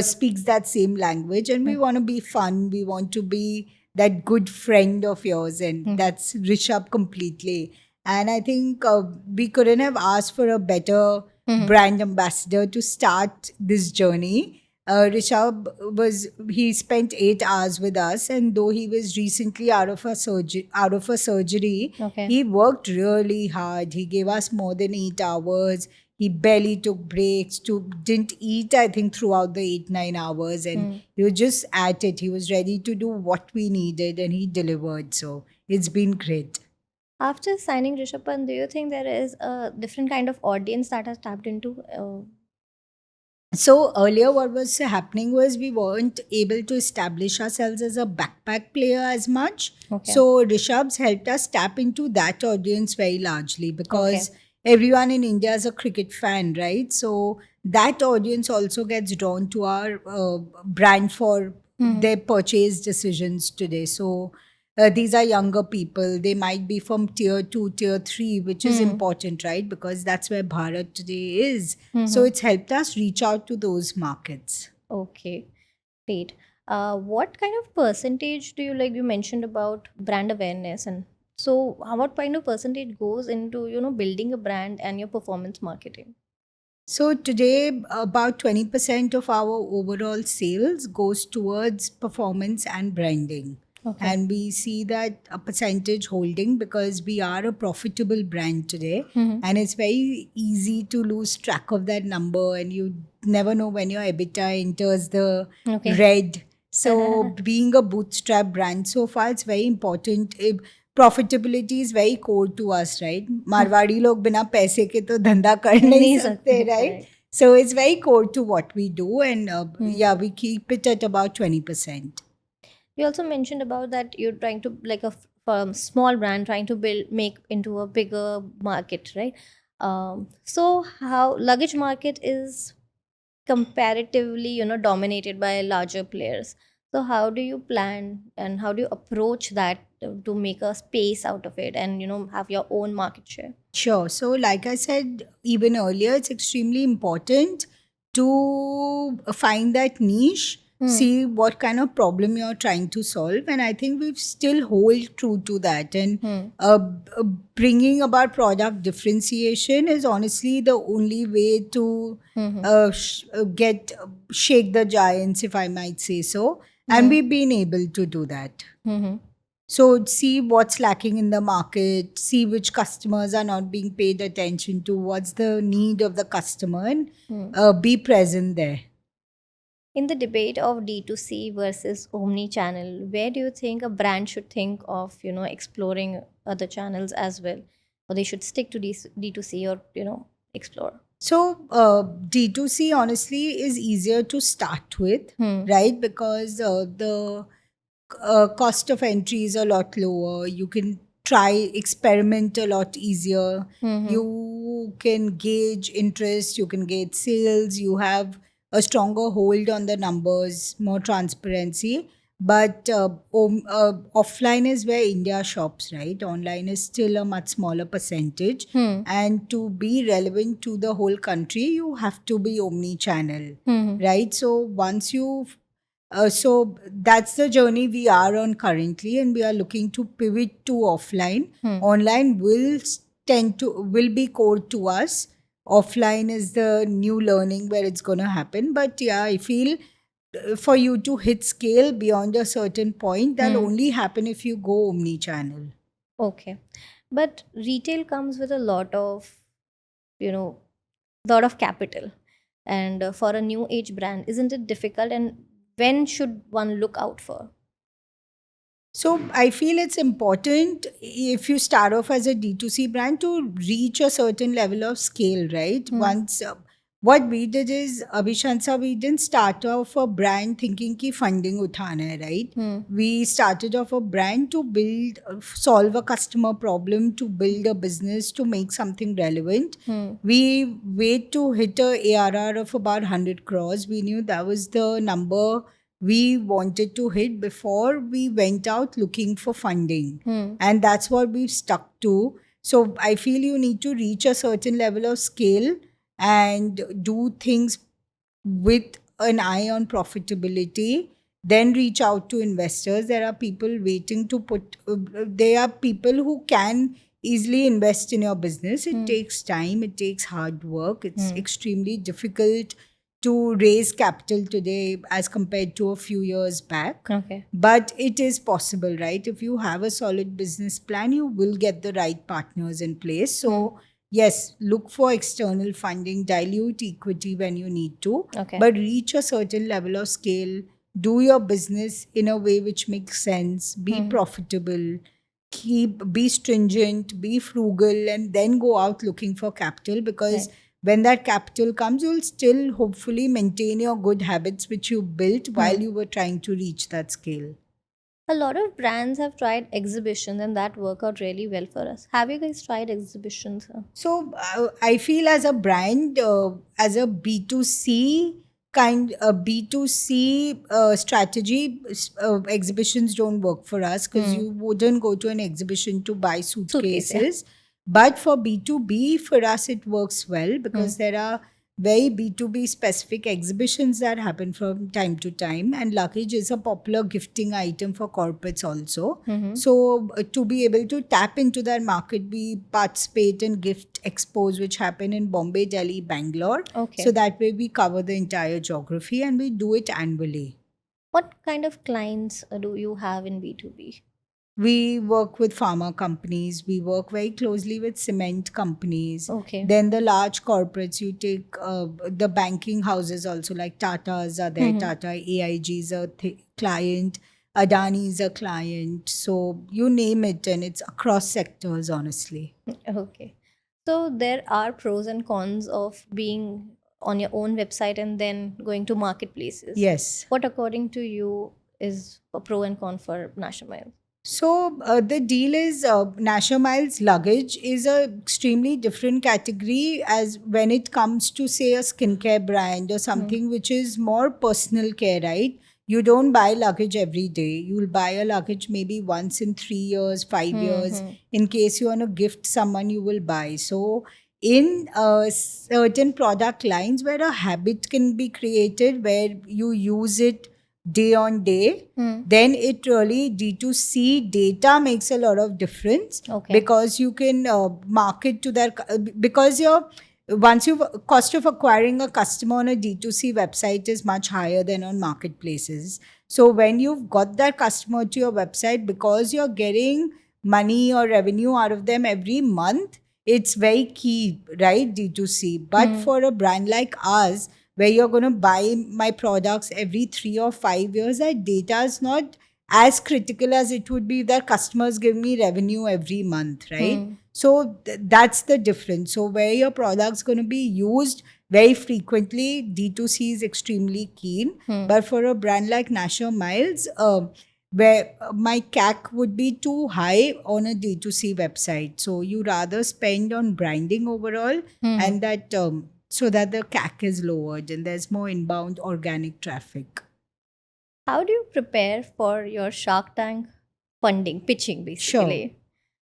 speaks that same language, and we want to be fun. We want to be that good friend of yours, and that's Rishabh completely. And I think we couldn't have asked for a better brand ambassador to start this journey. He spent 8 hours with us, and though he was recently out of a surgery, Okay. he worked really hard. He gave us more than 8 hours. He barely took breaks, didn't eat, I think, throughout the 8-9 hours, and he was just at it. He was ready to do what we needed, and he delivered. So it's been great. After signing Rishabh Pant, do you think there is a different kind of audience that has tapped into? So earlier, what was happening was we weren't able to establish ourselves as a backpack player as much. Okay. So Rishabh's helped us tap into that audience very largely because everyone in India is a cricket fan, right? So that audience also gets drawn to our brand for their purchase decisions today. So these are younger people. They might be from tier 2, tier 3, which is important, right? Because that's where Bharat today is. So it's helped us reach out to those markets. Okay, great. What kind of percentage do you, like you mentioned about brand awareness, and so what kind of percentage goes into, building a brand and your performance marketing? So today, about 20% of our overall sales goes towards performance and branding. Okay. And we see that a percentage holding because we are a profitable brand today. And it's very easy to lose track of that number, and you never know when your EBITDA enters the Okay. red. So being a bootstrap brand, so far it's very important. Profitability is very core to us, right? Marwadi log bina paise ke to dhanda kar nahi Nahi sakte, sakte, right? right. So it's very core to what we do, and yeah, we keep it at about 20%. You also mentioned about that you're trying to, like, small brand trying to make into a bigger market, right? So how luggage market is comparatively, dominated by larger players. So how do you plan and how do you approach that to make a space out of it and, have your own market share? Sure. So, like I said even earlier, it's extremely important to find that niche, see what kind of problem you're trying to solve. And I think we've still hold true to that. And bringing about product differentiation is honestly the only way to shake the giants, if I might say so. And we've been able to do that. So see what's lacking in the market, see which customers are not being paid attention to, what's the need of the customer, and be present there. In the debate of D2C versus omni-channel, where do you think a brand should think of, exploring other channels as well? Or they should stick to D2C or, explore? So D2C honestly is easier to start with, right? Because the cost of entry is a lot lower. You can try, experiment a lot easier. You can gauge interest, you can gauge sales, you have a stronger hold on the numbers, more transparency. But offline is where India shops, right? Online is still a much smaller percentage. And to be relevant to the whole country, you have to be omni-channel, right? So once you so that's the journey we are on currently, and we are looking to pivot to offline. Online will be core to us. Offline is the new learning where it's going to happen. But yeah, I feel for you to hit scale beyond a certain point, that'll only happen if you go omni-channel. Okay. But retail comes with a lot of capital. And for a new age brand, isn't it difficult? And when should one look out for? So I feel it's important if you start off as a D2C brand to reach a certain level of scale, right? Once what we did is, Abhishansa, we didn't start off a brand thinking ki funding uthana hai, right? We started off a brand to build, solve a customer problem, to build a business, to make something relevant. We wait to hit a ARR of about 100 crores. We knew that was the number we wanted to hit before we went out looking for funding. And that's what we've stuck to. So I feel you need to reach a certain level of scale and do things with an eye on profitability, then reach out to investors. There are people waiting to there are people who can easily invest in your business. It takes time, it takes hard work, it's extremely difficult to raise capital today as compared to a few years back. Okay. But it is possible, right? If you have a solid business plan, you will get the right partners in place. So yes, look for external funding, dilute equity when you need to, Okay. but reach a certain level of scale, do your business in a way which makes sense, be profitable, be stringent, be frugal, and then go out looking for capital, because Right. when that capital comes, you'll still hopefully maintain your good habits which you built while you were trying to reach that scale. A lot of brands have tried exhibitions and that work out really well for us. Have you guys tried exhibitions? So I feel as a brand, as a B2C strategy, exhibitions don't work for us, because you wouldn't go to an exhibition to buy suitcases. But for B2B, for us, it works well, because there are very B2B specific exhibitions that happen from time to time. And luggage is a popular gifting item for corporates also. So to be able to tap into that market, we participate in gift expos which happen in Bombay, Delhi, Bangalore. Okay. So that way we cover the entire geography, and we do it annually. What kind of clients do you have in B2B? We work with pharma companies. We work very closely with cement companies. Okay. Then the large corporates, you take the banking houses also, like Tata's are there. Tata AIG is a client. Adani is a client. So you name it, and it's across sectors, honestly. Okay. So there are pros and cons of being on your own website and then going to marketplaces. Yes. What, according to you, is a pro and con for Nashamile? So the deal is, Nasha Miles luggage is a extremely different category as when it comes to, say, a skincare brand or something which is more personal care, right? You don't buy luggage every day. You'll buy a luggage maybe once in 3 years, 5 years. In case you want to gift someone, you will buy. So in certain product lines where a habit can be created, where you use it day on day, then it really, D2C data makes a lot of difference. Okay. Because you can market to that, because your once you've cost of acquiring a customer on a D2C website is much higher than on marketplaces. So when you've got that customer to your website, because you're getting money or revenue out of them every month, it's very key, right? D2C. But for a brand like ours, where you're going to buy my products every 3 or 5 years, that data is not as critical as it would be if that customers give me revenue every month, right? So that's the difference. So where your product's going to be used very frequently, D2C is extremely keen. But for a brand like Nasher Miles, where my CAC would be too high on a D2C website. So you rather spend on branding overall and that so that the CAC is lowered and there's more inbound organic traffic. How do you prepare for your Shark Tank funding, pitching basically?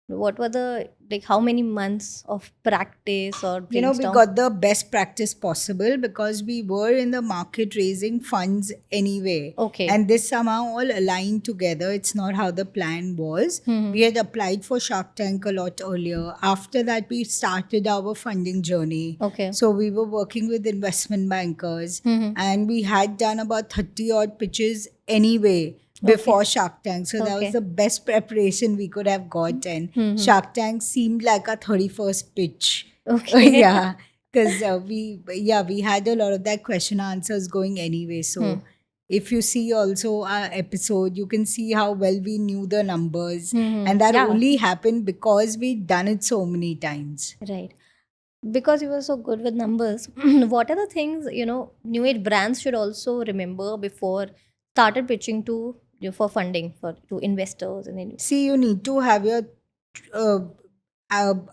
What were the, like, how many months of practice or You know, we brainstorm? got the best practice possible because we were in the market raising funds anyway. Okay. And this somehow all aligned together. It's not how the plan was. We had applied for Shark Tank a lot earlier. After that, we started our funding journey. Okay. So we were working with investment bankers and we had done about 30 odd pitches anyway before Shark Tank. So that Okay. was the best preparation we could have got. And Shark Tank seemed like our 31st pitch. Okay. Yeah. Because we had a lot of that question answers going anyway. So if you see also our episode, you can see how well we knew the numbers. And that Yeah. only happened because we'd done it so many times. Right. Because you were so good with numbers, what are the things, new age brands should also remember before started pitching to for funding for to investors and then See, you need to have your uh,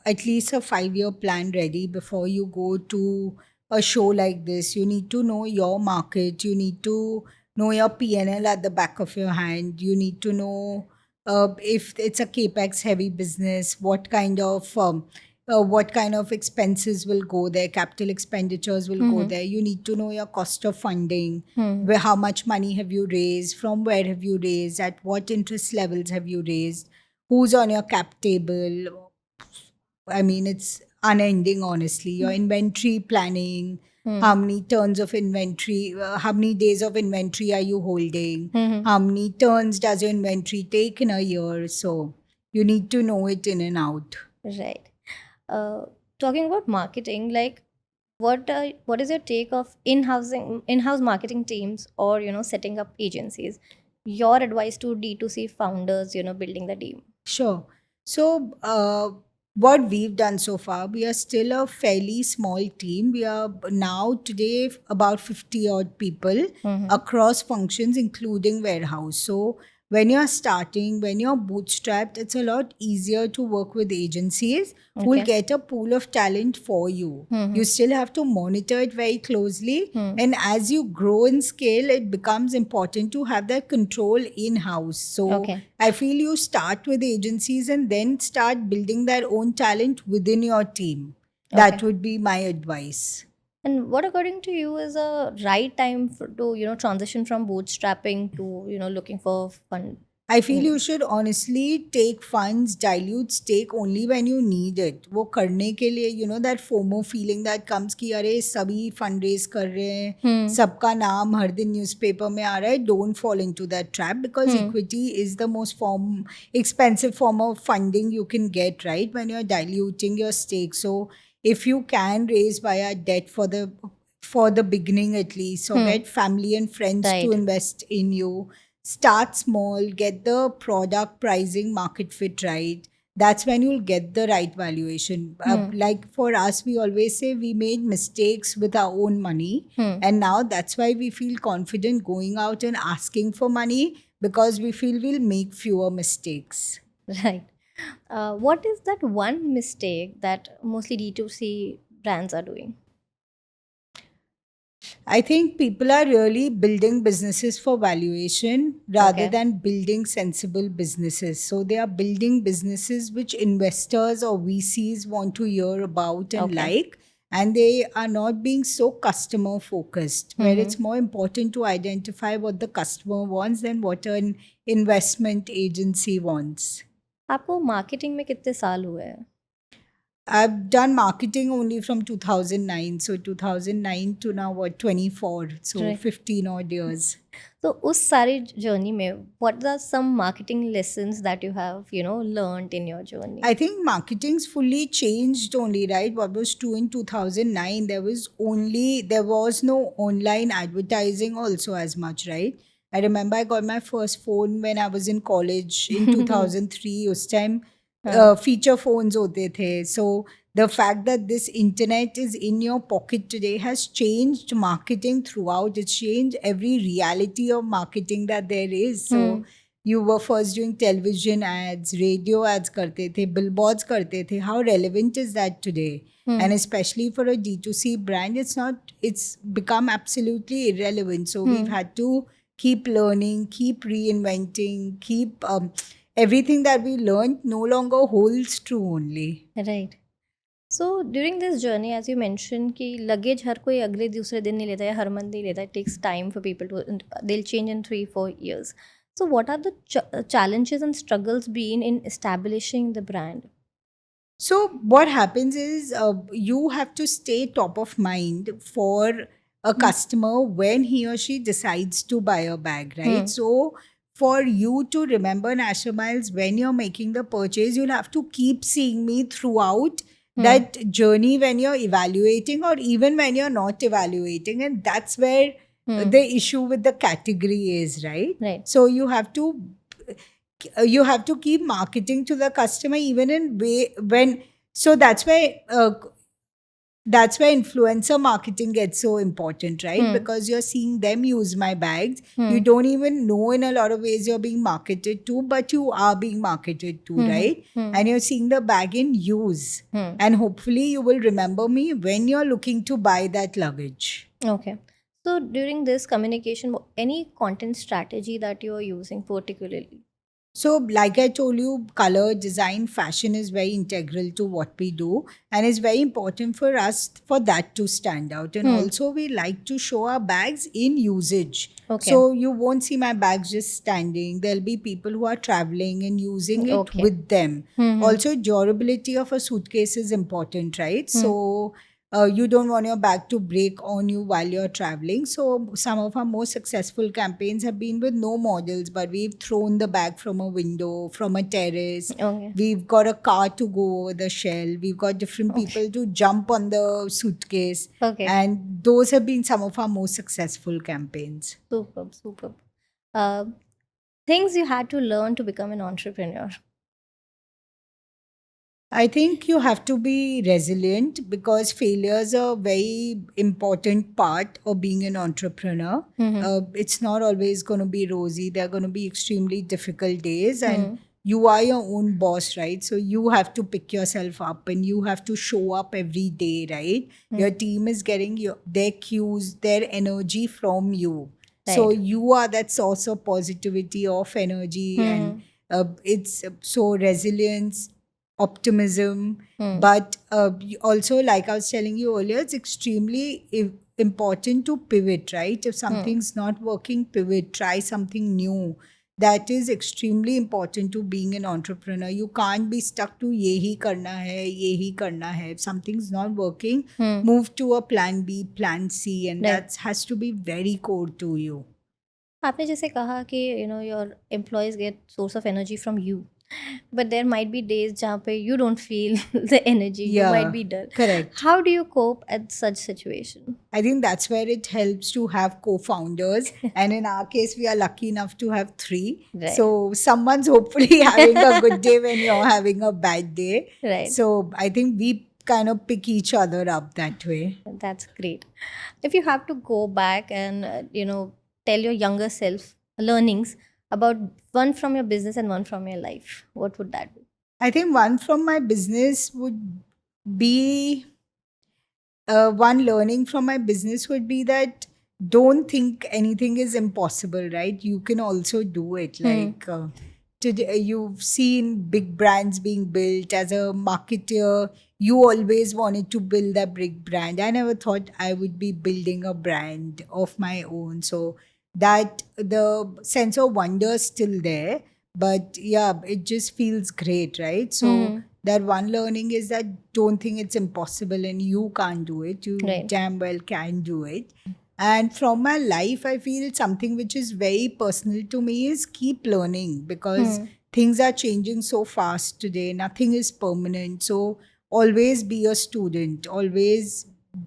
at least a 5-year plan ready before you go to a show like this. You need to know your market. You need to know your PNL at the back of your hand. You need to know if it's a capex heavy business, what kind of expenses will go there, capital expenditures will go there. You need to know your cost of funding, where how much money have you raised, from where have you raised, at what interest levels have you raised, who's on your cap table. I mean, it's unending, honestly. Your inventory planning, how many turns of inventory, how many days of inventory are you holding, how many turns does your inventory take in a year. So you need to know it in and out. right. Talking about marketing, like what is your take of in-house marketing teams or setting up agencies? Your advice to D2C founders, building the team. Sure. So, what we've done so far, we are still a fairly small team. We are now today about 50 odd people across functions, including warehouse. So, when you're starting, when you're bootstrapped, it's a lot easier to work with agencies who will get a pool of talent for you. You still have to monitor it very closely. And as you grow in scale, it becomes important to have that control in-house. So Okay. I feel you start with agencies and then start building their own talent within your team. That Okay. would be my advice. And what, according to you, is a right time to transition from bootstrapping to looking for fund? I feel you should honestly take funds, dilute stake only when you need it. वो करने के लिए, that FOMO feeling that comes कि अरे सभी fundraise कर रहे हैं, सबका नाम हर दिन newspaper में आ रहा है. Don't fall into that trap because equity is the most expensive form of funding you can get, right? When you're diluting your stake. So if you can raise via debt for the beginning at least, so get family and friends Right. to invest in you. Start small, get the product pricing market fit right. That's when you'll get the right valuation. Like for us, we always say we made mistakes with our own money. And now that's why we feel confident going out and asking for money because we feel we'll make fewer mistakes. Right. What is that one mistake that mostly D2C brands are doing? I think people are really building businesses for valuation rather Okay. than building sensible businesses. So they are building businesses which investors or VCs want to hear about and Okay. like, and they are not being so customer focused, where it's more important to identify what the customer wants than what an investment agency wants. आपको marketing में कितने साल हुए हैं? I've done marketing only from 2009. So 2009 to now, what, 24. So Right. 15 odd years. तो उस सारी journey में what are some marketing lessons that you have learned in your journey? I think marketing's fully changed only, right? What was true in 2009, there was no online advertising also as much, right? I remember I got my first phone when I was in college in 2003. Us time feature phones hote the. So the fact that this internet is in your pocket today has changed marketing throughout. It's changed every reality of marketing that there is. So you were first doing television ads, radio ads karte the, billboards karte the. How relevant is that today? And especially for a D2C brand, it's become absolutely irrelevant. So we've had to keep learning, keep reinventing, keep everything that we learned no longer holds true only. Right. So during this journey, as you mentioned, कि luggage हर कोई अगले दूसरे दिन नहीं लेता है, हर month नहीं लेता है. It takes time for people to, they'll change in 3-4 years. So what are the challenges and struggles been in establishing the brand? So what happens is you have to stay top of mind for a customer when he or she decides to buy a bag, right? So for you to remember National Miles when you're making the purchase, you'll have to keep seeing me throughout that journey when you're evaluating or even when you're not evaluating. And that's where the issue with the category is, right? Right. So you have to keep marketing to the customer even in way when. So that's why influencer marketing gets so important, right? Because you're seeing them use my bags. You don't even know in a lot of ways you're being marketed to, but you are being marketed to, right? And you're seeing the bag in use. And hopefully you will remember me when you're looking to buy that luggage. Okay. So during this communication, any content strategy that you are using particularly? So, like I told you, color, design, fashion is very integral to what we do, and it's very important for us for that to stand out. And also, we like to show our bags in usage. Okay. So, you won't see my bags just standing. There'll be people who are traveling and using it Okay. with them. Also, durability of a suitcase is important, right? So, you don't want your bag to break on you while you're traveling. So some of our most successful campaigns have been with no models, but we've thrown the bag from a window, from a terrace. Okay. We've got a car to go over the shell. We've got different people to jump on the suitcase. Okay. And those have been some of our most successful campaigns. Superb, superb. Things you had to learn to become an entrepreneur. I think you have to be resilient because failures are a very important part of being an entrepreneur. It's not always going to be rosy. There are going to be extremely difficult days and you are your own boss, right? So you have to pick yourself up and you have to show up every day, right? Your team is getting their cues, their energy from you. Right. So you are that source of positivity, of energy and it's so resilience, optimism, but also, like I was telling you earlier, it's extremely important to pivot, right? If something's not working, pivot, try something new. That is extremely important to being an entrepreneur. You can't be stuck to yehi karna hai. If something's not working, move to a plan B, plan C, and that has to be very core to you. आपने जैसे कहा कि your employees get source of energy from you. But there might be days जहाँ पे you don't feel the energy. Yeah, you might be dull. correct. How do you cope at such situation? I think that's where it helps to have co-founders. And in our case, we are lucky enough to have 3. Right. So someone's hopefully having a good day when you're having a bad day. Right. So I think we kind of pick each other up that way. That's great. If you have to go back and, tell your younger self learnings about one from your business and one from your life, what would that be? I think one from my business would be, one learning from my business would be that don't think anything is impossible, right? You can also do it. Like today, you've seen big brands being built. As a marketer, you always wanted to build a big brand. I never thought I would be building a brand of my own. So that the sense of wonder is still there. But yeah, it just feels great, right? So That one learning is that don't think it's impossible and you can't do it. You Right. damn well can do it. And from my life, I feel something which is very personal to me is keep learning, because things are changing so fast today. Nothing is permanent. So always be a student, always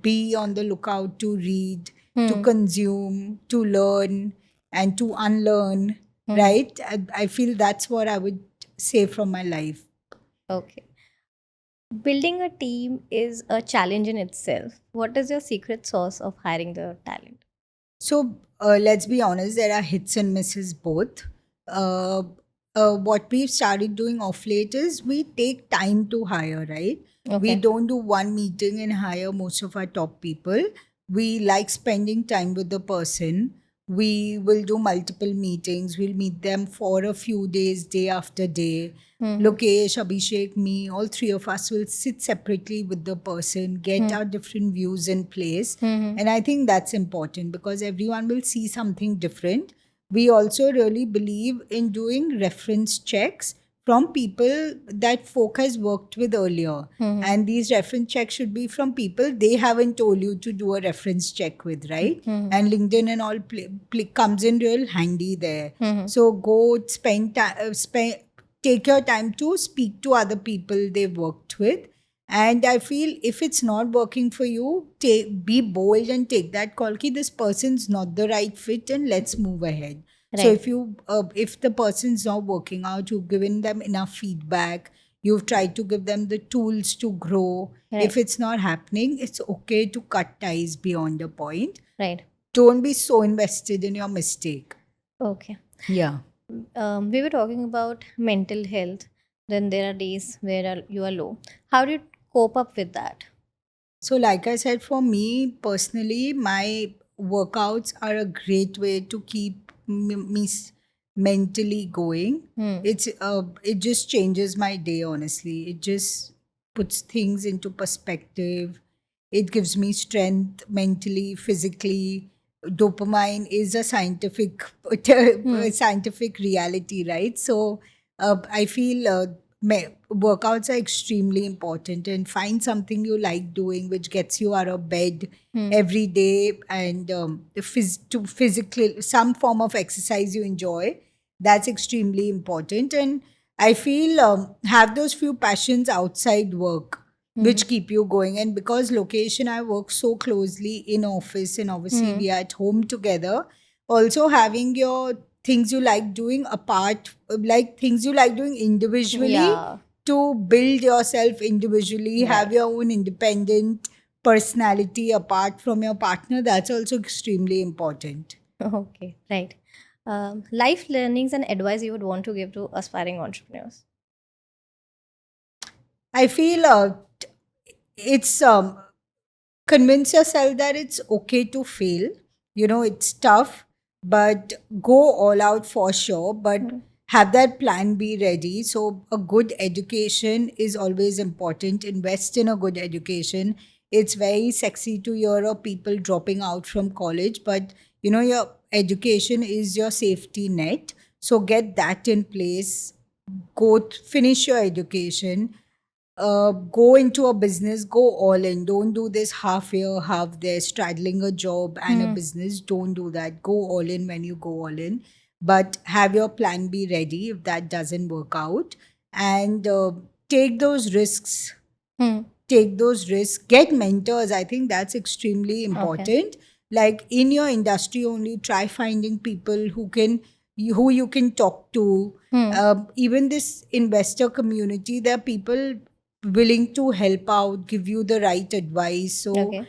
be on the lookout to read, to consume, to learn, and to unlearn, right? I feel that's what I would say from my life. Okay. Building a team is a challenge in itself. What is your secret sauce of hiring the talent? So let's be honest, there are hits and misses both. Uh, what we've started doing off late is we take time to hire, right? We Okay. don't do one meeting and hire most of our top people. We like spending time with the person. We will do multiple meetings. We'll meet them for a few days, day after day. Lokesh, Abhishek, me, all three of us will sit separately with the person, get our different views in place. And I think that's important because everyone will see something different. We also really believe in doing reference checks from people that folk has worked with earlier. And these reference checks should be from people they haven't told you to do a reference check with, right? And LinkedIn and all comes in real handy there. So go spend time, take your time to speak to other people they've worked with. And I feel if it's not working for you, be bold and take that call. Ki this person's not the right fit, and let's move ahead. So Right. if the person's not working out, you've given them enough feedback, you've tried to give them the tools to grow. Right. If it's not happening, it's okay to cut ties beyond a point. Right. Don't be so invested in your mistake. Okay. Yeah. We were talking about mental health. Then there are days where you are low. How do you cope up with that? So, like I said, for me personally, my workouts are a great way to keep me mentally going. It just changes my day. Honestly, it just puts things into perspective. It gives me strength mentally, physically. Dopamine is a scientific scientific reality, right? So I feel workouts are extremely important, and find something you like doing which gets you out of bed every day, and to physically some form of exercise you enjoy. That's extremely important. And I feel have those few passions outside work which keep you going. And because location, I work so closely in office, and obviously we are at home together. Also having your things you like doing apart, like things you like doing individually, Yeah. to build yourself individually, have Right. your own independent personality apart from your partner. That's also extremely important. Okay. Right. Life learnings and advice you would want to give to aspiring entrepreneurs. I feel it's convince yourself that it's okay to fail. You know, it's tough, but go all out for sure. But have that plan B ready. So, a good education is always important. Invest in a good education. It's very sexy to hear of people dropping out from college, but you know, your education is your safety net. So, get that in place. Finish your education, go into a business, go all in. Don't do this half year, half there, straddling a job and a business. Don't do that. Go all in when you go all in. But have your plan B ready if that doesn't work out. And take those risks. Take those risks. Get mentors. I think that's extremely important. Like in your industry, only try finding people who you can talk to. Even this investor community, there are people willing to help out, give you the right advice. So, Okay.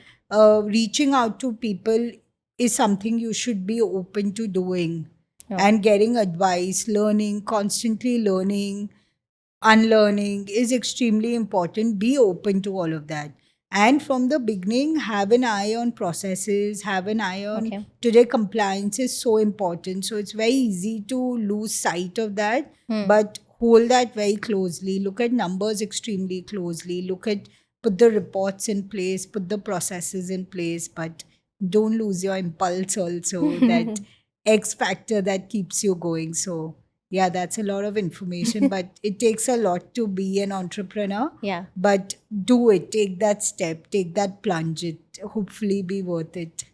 reaching out to people is something you should be open to doing, Okay. and getting advice, learning, constantly learning, unlearning is extremely important. Be open to all of that. And from the beginning, have an eye on processes, have an eye on Okay. today, compliance is so important. So it's very easy to lose sight of that, but hold that very closely. Look at numbers extremely closely. Put the reports in place, put the processes in place, but don't lose your impulse also, that X factor that keeps you going. So Yeah, that's a lot of information, but it takes a lot to be an entrepreneur. Yeah. But do it, take that step, take that plunge. It hopefully be worth it.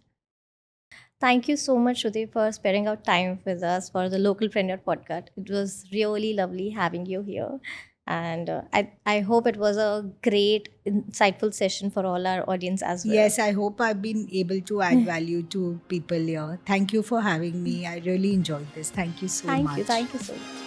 Thank you so much, Shruti, for sparing out time with us for the Localpreneur podcast. It was really lovely having you here. And I hope it was a great, insightful session for all our audience as well. Yes, I hope I've been able to add value to people here. Thank you for having me. I really enjoyed this. Thank you so much. Thank you so much.